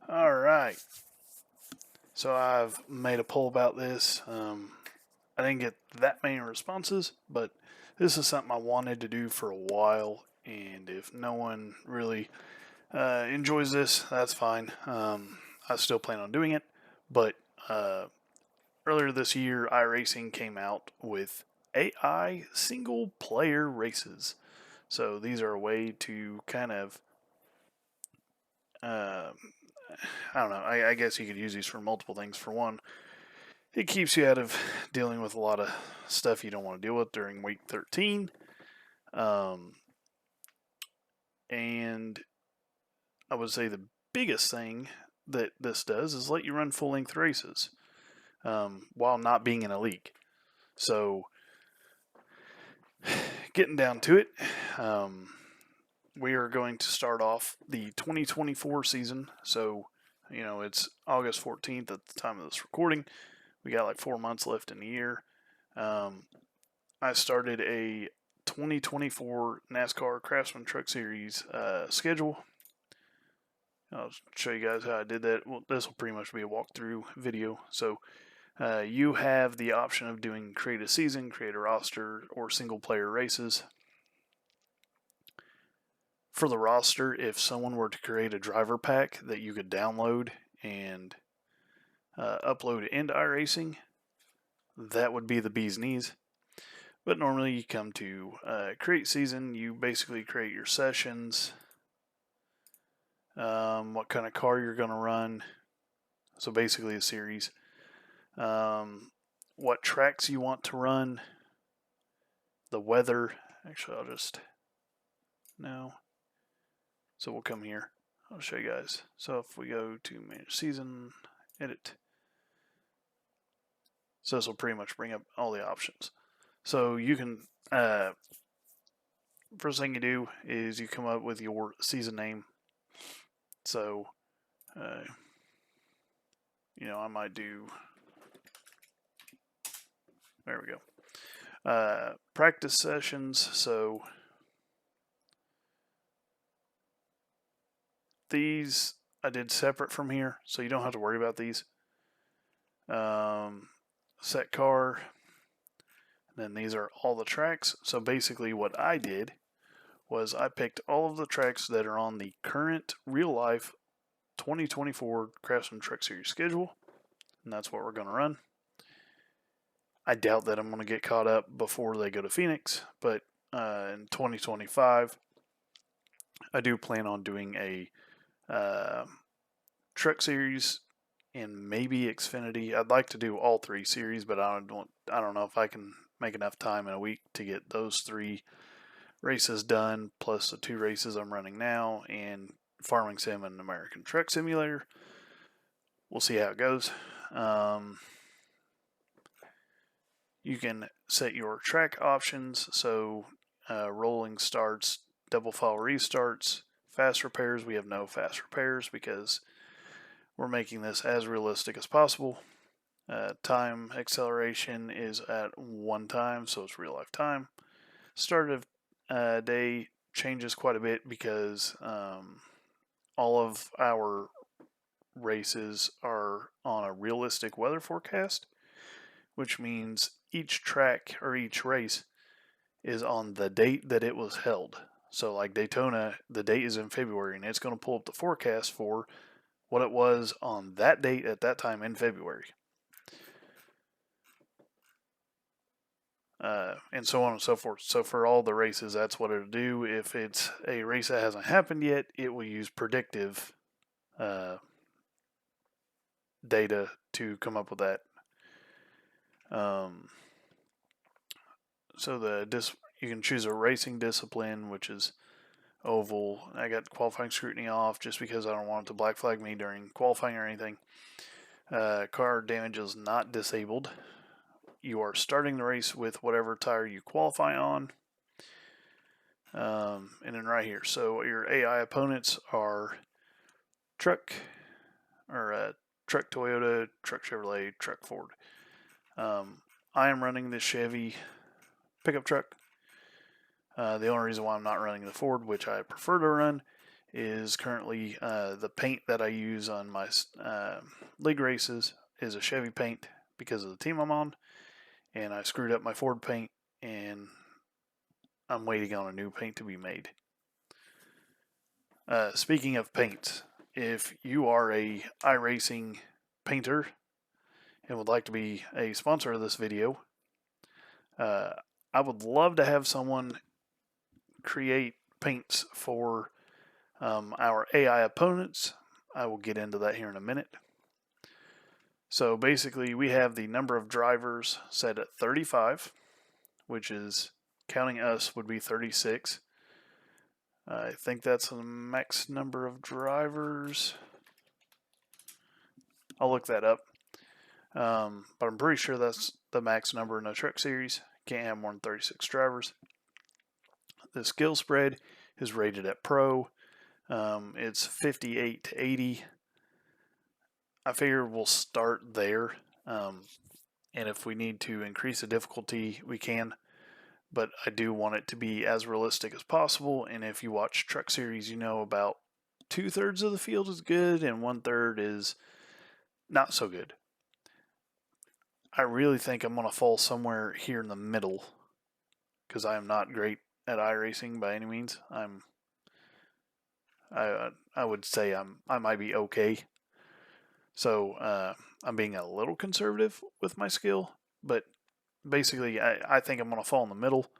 All right. So I've made a poll about this. I didn't get that many responses, but this is something I wanted to do for a while. And if no one really enjoys this, that's fine. I still plan on doing it. But earlier this year, Iracing came out with AI single player races. So these are a way to kind of uh, I don't know. I guess you could use these for multiple things. For one, it keeps you out of dealing with a lot of stuff you don't want to deal with during week 13. Um, and I would say the biggest thing that this does is let you run full length races while not being in a league. So, getting down to it, um, we are going to start off the 2024 season. So, it's August 14th at the time of this recording. We got like 4 months left in the year. Um, I started a 2024 NASCAR Craftsman Truck Series schedule. I'll show you guys how I did that. Well, this will pretty much be a walkthrough video. So you have the option of doing create a season, create a roster, or single player races. For the roster, if someone were to create a driver pack that you could download and upload into iRacing, that would be the bee's knees. But normally you come to create season, you basically create your sessions, what kind of car you're going to run, so basically a series, what tracks you want to run, the weather. Actually, I'll just, no. So we'll come here. I'll show you guys. So if we go to manage season, edit. So this will pretty much bring up all the options. So you can, first thing you do is you come up with your season name. So, I might do, there we go. Practice sessions. So these I did separate from here, so you don't have to worry about these. Set car. And then these are all the tracks. So basically what I did was I picked all of the tracks that are on the current real life 2024 Craftsman Truck Series schedule, and that's what we're going to run. I doubt that I'm going to get caught up before they go to Phoenix, but in 2025, I do plan on doing a truck series and maybe Xfinity. I'd like to do all three series, but I don't know if I can make enough time in a week to get those three races done, plus the two races I'm running now, and Farming Sim and American Truck Simulator. We'll see how it goes. You can set your track options, so rolling starts, double file restarts, fast repairs. We have no fast repairs because we're making this as realistic as possible. Time acceleration is at 1 time, so it's real life time. Start of day changes quite a bit because all of our races are on a realistic weather forecast, which means each track or each race is on the date that it was held. So, like Daytona, the date is in February, and it's going to pull up the forecast for what it was on that date at that time in February. And so on and so forth. So for all the races, that's what it'll do. If it's a race that hasn't happened yet, it will use predictive data to come up with that. So you can choose a racing discipline, which is oval. I got qualifying scrutiny off just because I don't want it to black flag me during qualifying or anything. Car damage is not disabled. You are starting the race with whatever tire you qualify on. And then right here, so your AI opponents are truck Toyota, truck Chevrolet, truck Ford. I am running this Chevy pickup truck. The only reason why I'm not running the Ford, which I prefer to run, is currently the paint that I use on my league races is a Chevy paint because of the team I'm on, and I screwed up my Ford paint, and I'm waiting on a new paint to be made. Speaking of paints, if you are a Iracing painter and would like to be a sponsor of this video, I would love to have someone create paints for our AI opponents. I will get into that here in a minute. So basically, we have the number of drivers set at 35, which is, counting us, would be 36. I think that's the max number of drivers. I'll look that up. But I'm pretty sure that's the max number in a truck series. Can't have more than 36 drivers. The skill spread is rated at Pro. It's 58 to 80. I figure we'll start there. And if we need to increase the difficulty, we can. But I do want it to be as realistic as possible. And if you watch Truck Series, you know about 2/3 of the field is good and 1/3 is not so good. I really think I'm going to fall somewhere here in the middle because I am not great at iRacing by any means. I would say I might be okay. So I'm being a little conservative with my skill, but basically I think I'm going to fall in the middle.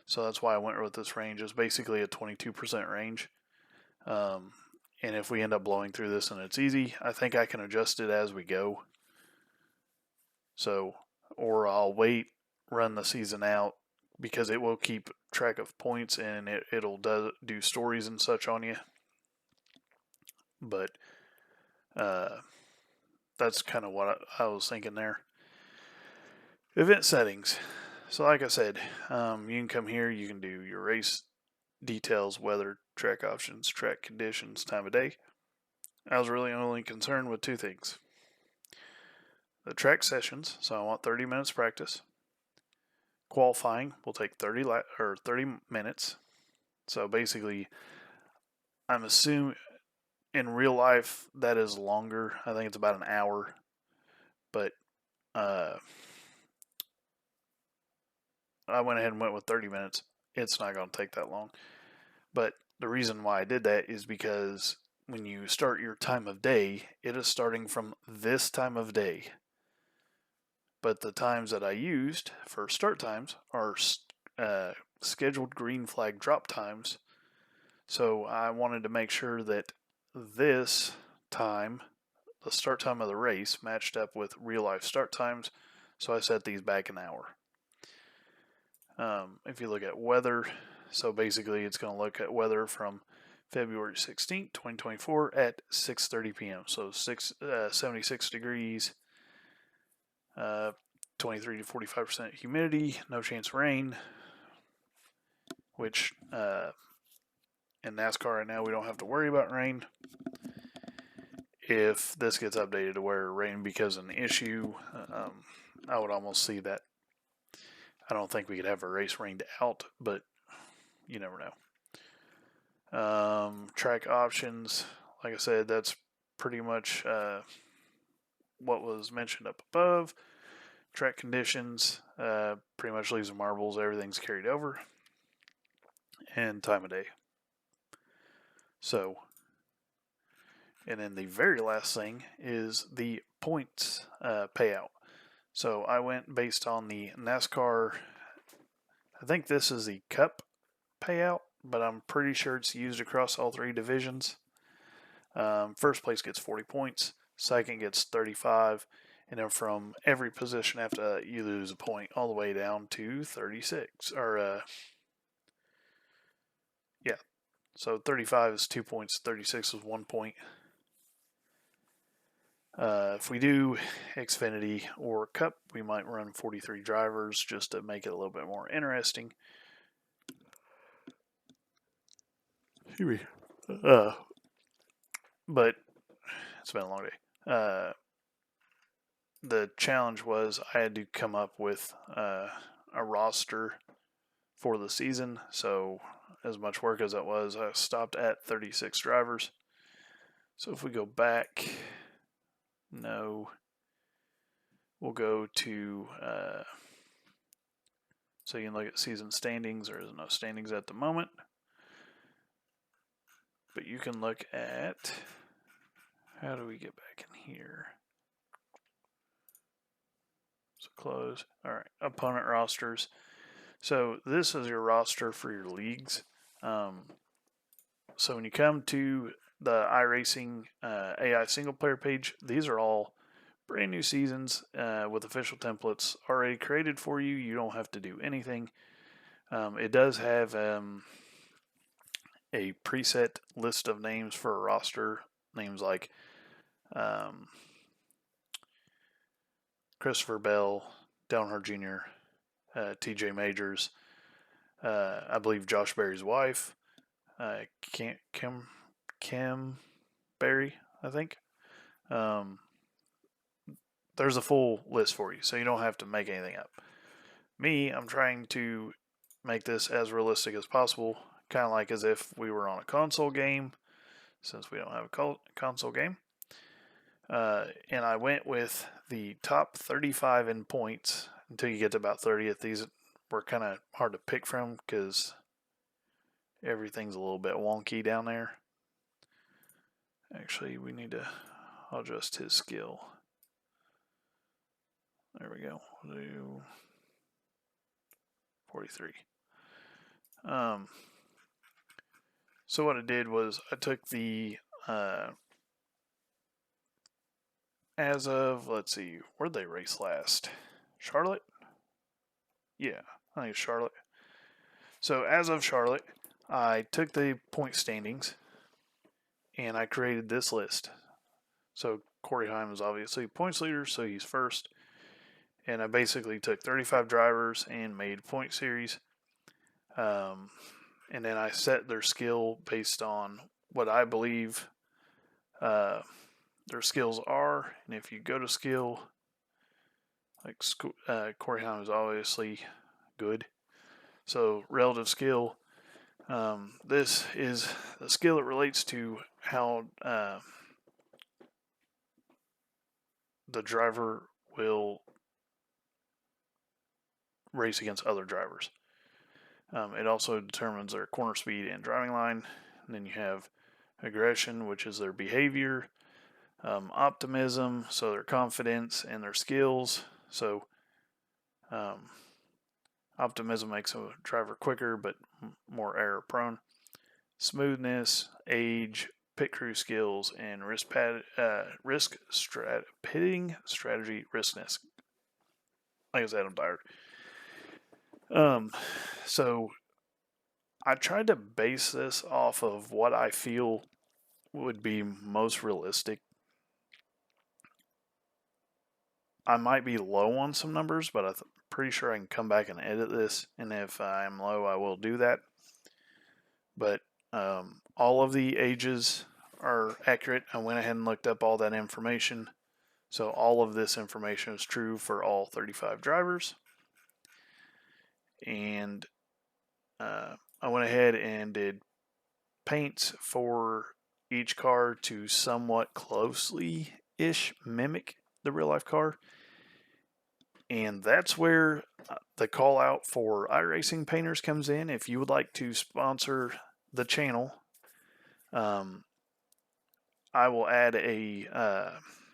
So that's why I went with this range. It's basically a 22% range. And if we end up blowing through this and it's easy, I think I can adjust it as we go. So, or I'll wait, run the season out, because it will keep track of points and it'll do stories and such on you. But that's kind of what I was thinking there. Event settings. So like I said, you can come here, you can do your race details, weather, track options, track conditions, time of day. I was really only concerned with two things. The track sessions, so I want 30 minutes practice. Qualifying will take 30 minutes. So basically, I'm assuming in real life that is longer. I think it's about an hour. But I went ahead and went with 30 minutes. It's not going to take that long. But the reason why I did that is because when you start your time of day, it is starting from this time of day. But the times that I used for start times are scheduled green flag drop times. So I wanted to make sure that this time, the start time of the race, matched up with real life start times. So I set these back an hour. If you look at weather, so basically it's going to look at weather from February 16th, 2024 at 6:30 p.m. So 76 degrees, 23 to 45% humidity, no chance of rain, which in NASCAR right now we don't have to worry about rain. If this gets updated to where rain becomes an issue, I would almost see that. I don't think we could have a race rained out, but you never know. Track options, like I said, that's pretty much what was mentioned up above. Track conditions, pretty much leaves the marbles, everything's carried over. And time of day. So, and then the very last thing is the points payout. So I went based on the NASCAR, I think this is the Cup payout, but I'm pretty sure it's used across all three divisions. First place gets 40 points, second gets 35, and then from every position after you lose a point all the way down to 36. So 35 is 2 points, 36 is 1 point. If we do Xfinity or Cup, we might run 43 drivers just to make it a little bit more interesting. But it's been a long day. The challenge was I had to come up with a roster for the season. So as much work as it was. I stopped at 36 drivers. So if we go back, no, we'll go to, so you can look at season standings. There is no standings at the moment. But you can look at, how do we get back in here? So close. All right, opponent rosters. So this is your roster for your leagues. So when you come to the Iracing AI single player page, these are all brand new seasons with official templates already created for you. You don't have to do anything. It does have a preset list of names for a roster. Names like Christopher Bell, Downhard Jr., TJ Majors, I believe Josh Berry's wife, Kim Berry, I think. There's a full list for you, so you don't have to make anything up. Me, I'm trying to make this as realistic as possible, kind of like as if we were on a console game, since we don't have a console game. And I went with the top 35 in points until you get to about 30th. These were kind of hard to pick from because everything's a little bit wonky down there. Actually, we need to adjust his skill. There we go. We'll do 43. So what I did was I took the as of, let's see, where'd they race last? Charlotte? Yeah, I think it's Charlotte. So as of Charlotte, I took the point standings and I created this list. So Corey Heim is obviously points leader, so he's first. And I basically took 35 drivers and made point series. And then I set their skill based on what I believe their skills are. And if you go to skill, like Corey Heim is obviously good. So relative skill, this is the skill that relates to how the driver will race against other drivers. It also determines their corner speed and driving line. And then you have aggression, which is their behavior. Optimism, so their confidence and their skills. So optimism makes a driver quicker but more error prone. Smoothness, age, pit crew skills, and pitting strategy riskness. Like I said, I'm tired. So I tried to base this off of what I feel would be most realistic. I might be low on some numbers, but I'm pretty sure I can come back and edit this. And if I'm low, I will do that. But all of the ages are accurate. I went ahead and looked up all that information. So all of this information is true for all 35 drivers. And I went ahead and did paints for each car to somewhat closely-ish mimic the real-life car. And that's where the call out for iRacing painters comes in. If you would like to sponsor the channel, I will add a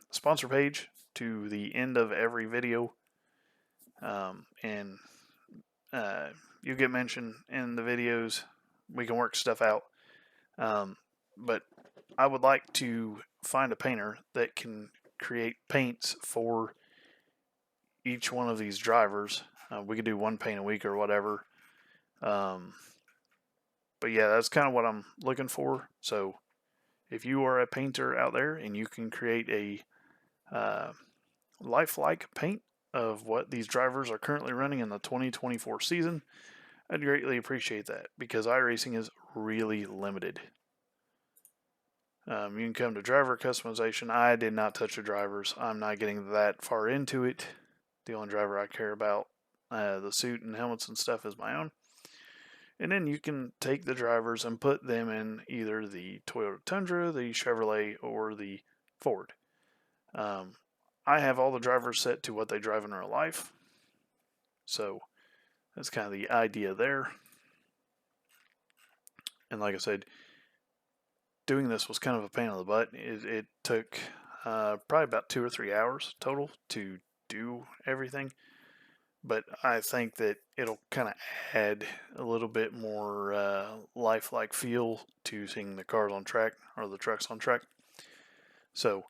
sponsor page to the end of every video. And you get mentioned in the videos. We can work stuff out. But I would like to find a painter that can create paints for each one of these drivers. We could do one paint a week or whatever. But yeah, that's kind of what I'm looking for. So if you are a painter out there and you can create a lifelike paint of what these drivers are currently running in the 2024 season, I'd greatly appreciate that because iRacing is really limited. You can come to driver customization. I did not touch the drivers. I'm not getting that far into it. The only driver I care about, the suit and helmets and stuff, is my own. And then you can take the drivers and put them in either the Toyota Tundra, the Chevrolet, or the Ford. I have all the drivers set to what they drive in real life. So that's kind of the idea there. And like I said, doing this was kind of a pain in the butt. It took probably about 2 or 3 hours total to do everything. But I think that it'll kind of add a little bit more lifelike feel to seeing the cars on track or the trucks on track. So,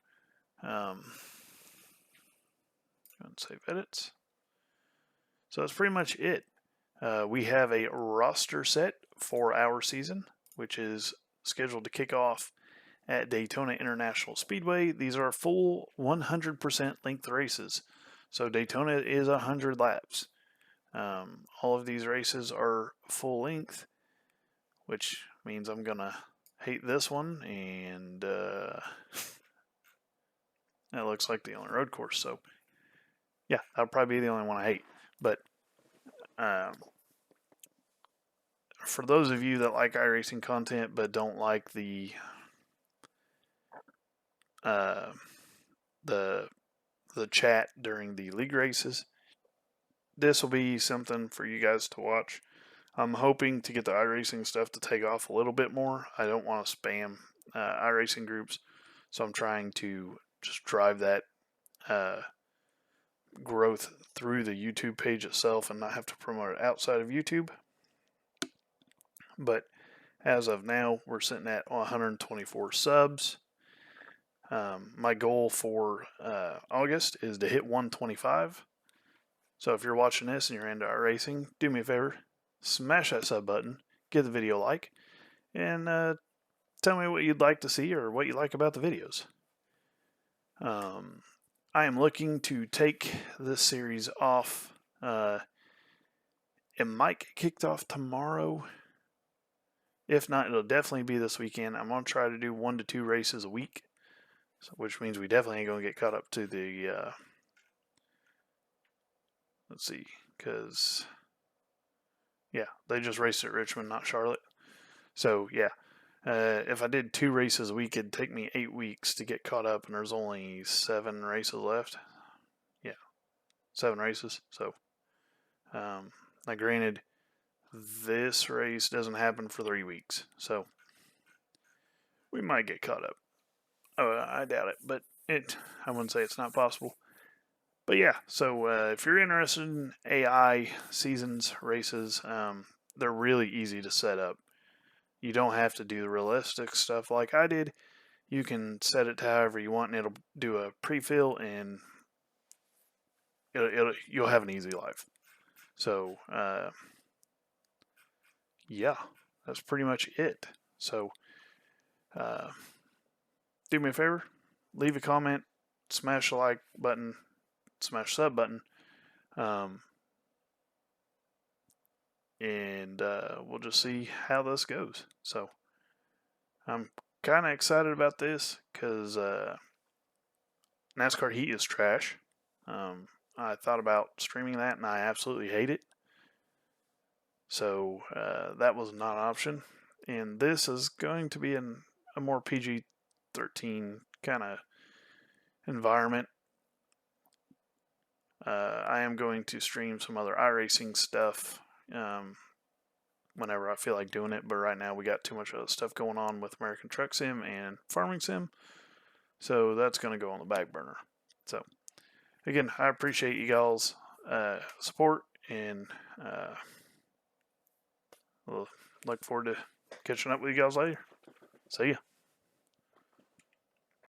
save edits. So that's pretty much it. We have a roster set for our season, which is scheduled to kick off at Daytona International Speedway. These are full 100% length races. So Daytona is 100 laps. All of these races are full length, which means I'm going to hate this one, and that looks like the only road course. So, yeah, that'll probably be the only one I hate. But for those of you that like iRacing content but don't like the chat during the league races, this will be something for you guys to watch. I'm hoping to get the iRacing stuff to take off a little bit more. I don't want to spam iRacing groups, so I'm trying to just drive that growth through the YouTube page itself and not have to promote it outside of YouTube. But as of now, we're sitting at 124 subs. My goal for August is to hit 125. So if you're watching this and you're into iRacing, do me a favor, smash that sub button, give the video a like, and tell me what you'd like to see or what you like about the videos. I am looking to take this series off. It might get kicked off tomorrow. If not, it'll definitely be this weekend. I'm going to try to do 1 to 2 races a week, which means we definitely ain't going to get caught up to the, let's see, because, yeah, they just raced at Richmond, not Charlotte. So, yeah, if I did 2 races a week, it'd take me 8 weeks to get caught up, and there's only 7 races left. Yeah, 7 races. So, now granted, this race doesn't happen for 3 weeks, so we might get caught up. I doubt it, but I wouldn't say it's not possible. But yeah, so if you're interested in AI seasons races, they're really easy to set up. You don't have to do the realistic stuff like I did. You can set it to however you want, and it'll do a pre-fill, and you'll have an easy life. So yeah, that's pretty much it. So do me a favor, leave a comment, smash the like button, smash sub button, and we'll just see how this goes. So I'm kind of excited about this because NASCAR Heat is trash. I thought about streaming that, and I absolutely hate it. So that was not an option. And this is going to be a more PG-13 kind of environment. I am going to stream some other iRacing stuff whenever I feel like doing it, but right now we got too much other stuff going on with American Truck Sim and Farming Sim, so that's going to go on the back burner. So again, I appreciate you guys' support, and we'll look forward to catching up with you guys later. See ya.